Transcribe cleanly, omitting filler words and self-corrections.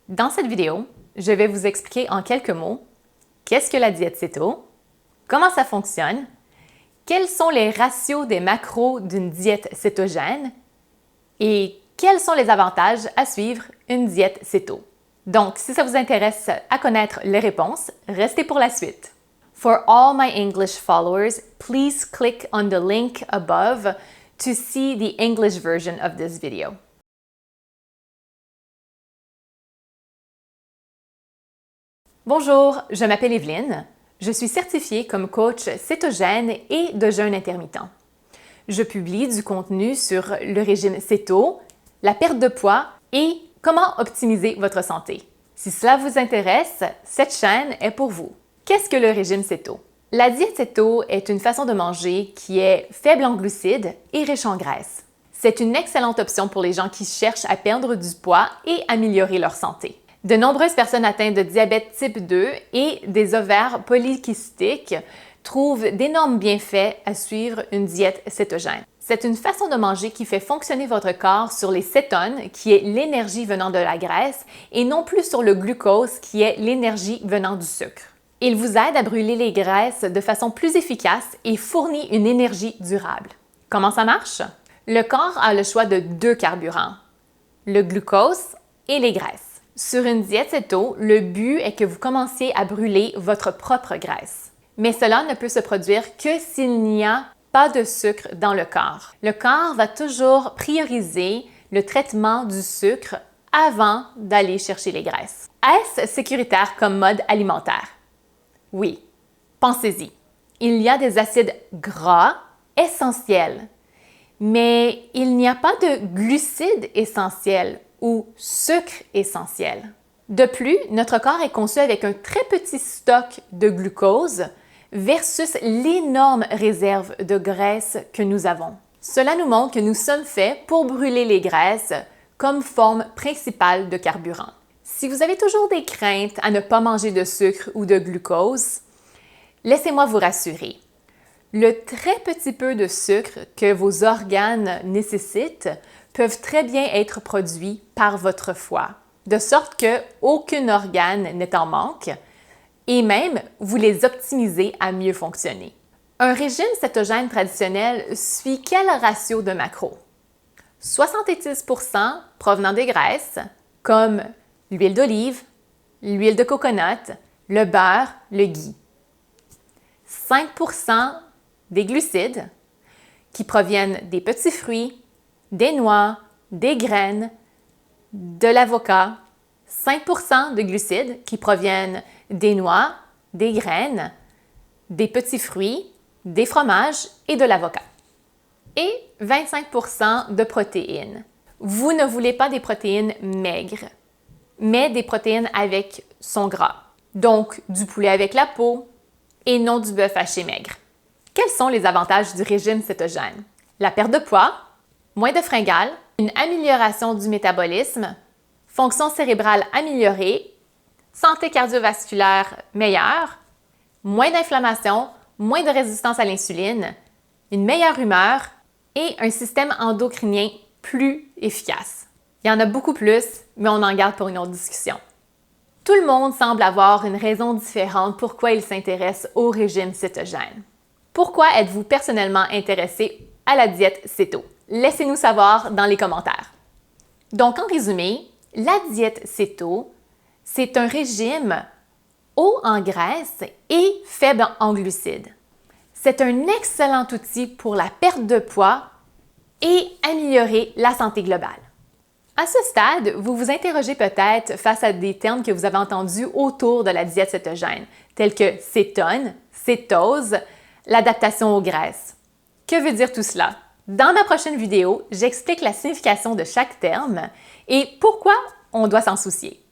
Dans cette vidéo, je vais vous expliquer en quelques mots qu'est-ce que la diète céto, comment ça fonctionne, quels sont les ratios des macros d'une diète cétogène et quels sont les avantages à suivre une diète céto. Donc, si ça vous intéresse à connaître les réponses, restez pour la suite. For all my English followers, please click on the link above to see the English version of this video. Bonjour, je m'appelle Evelyne. Je suis certifiée comme coach cétogène et de jeûne intermittent. Je publie du contenu sur le régime céto, la perte de poids et comment optimiser votre santé. Si cela vous intéresse, cette chaîne est pour vous. Qu'est-ce que le régime céto? La diète céto est une façon de manger qui est faible en glucides et riche en graisse. C'est une excellente option pour les gens qui cherchent à perdre du poids et améliorer leur santé. De nombreuses personnes atteintes de diabète type 2 et des ovaires polykystiques trouvent d'énormes bienfaits à suivre une diète cétogène. C'est une façon de manger qui fait fonctionner votre corps sur les cétones, qui est l'énergie venant de la graisse, et non plus sur le glucose, qui est l'énergie venant du sucre. Il vous aide à brûler les graisses de façon plus efficace et fournit une énergie durable. Comment ça marche? Le corps a le choix de deux carburants, le glucose et les graisses. Sur une diète céto, le but est que vous commenciez à brûler votre propre graisse. Mais cela ne peut se produire que s'il n'y a pas de sucre dans le corps. Le corps va toujours prioriser le traitement du sucre avant d'aller chercher les graisses. Est-ce sécuritaire comme mode alimentaire? Oui. Pensez-y. Il y a des acides gras essentiels, mais il n'y a pas de glucides essentiels ou sucre essentiel. De plus, notre corps est conçu avec un très petit stock de glucose versus l'énorme réserve de graisse que nous avons. Cela nous montre que nous sommes faits pour brûler les graisses comme forme principale de carburant. Si vous avez toujours des craintes à ne pas manger de sucre ou de glucose, laissez-moi vous rassurer. Le très petit peu de sucre que vos organes nécessitent peuvent très bien être produits par votre foie, de sorte qu'aucun organe n'est en manque et même vous les optimisez à mieux fonctionner. Un régime cétogène traditionnel suit quel ratio de macros? 70% provenant des graisses, comme l'huile d'olive, l'huile de coconut, le beurre, le ghee. 5% des glucides, qui proviennent des petits fruits, des noix, des graines, de l'avocat, 5% de glucides qui proviennent des noix, des graines, des petits fruits, des fromages et de l'avocat. Et 25% de protéines. Vous ne voulez pas des protéines maigres, mais des protéines avec son gras. Donc, du poulet avec la peau et non du bœuf haché maigre. Quels sont les avantages du régime cétogène? La perte de poids, moins de fringales, une amélioration du métabolisme, fonction cérébrale améliorée, santé cardiovasculaire meilleure, moins d'inflammation, moins de résistance à l'insuline, une meilleure humeur et un système endocrinien plus efficace. Il y en a beaucoup plus, mais on en garde pour une autre discussion. Tout le monde semble avoir une raison différente pourquoi il s'intéresse au régime cétogène. Pourquoi êtes-vous personnellement intéressé à la diète céto? Laissez-nous savoir dans les commentaires. Donc, en résumé, la diète céto, c'est un régime haut en graisse et faible en glucides. C'est un excellent outil pour la perte de poids et améliorer la santé globale. À ce stade, vous vous interrogez peut-être face à des termes que vous avez entendus autour de la diète cétogène, tels que cétone, cétose, l'adaptation aux graisses. Que veut dire tout cela? Dans ma prochaine vidéo, j'explique la signification de chaque terme et pourquoi on doit s'en soucier.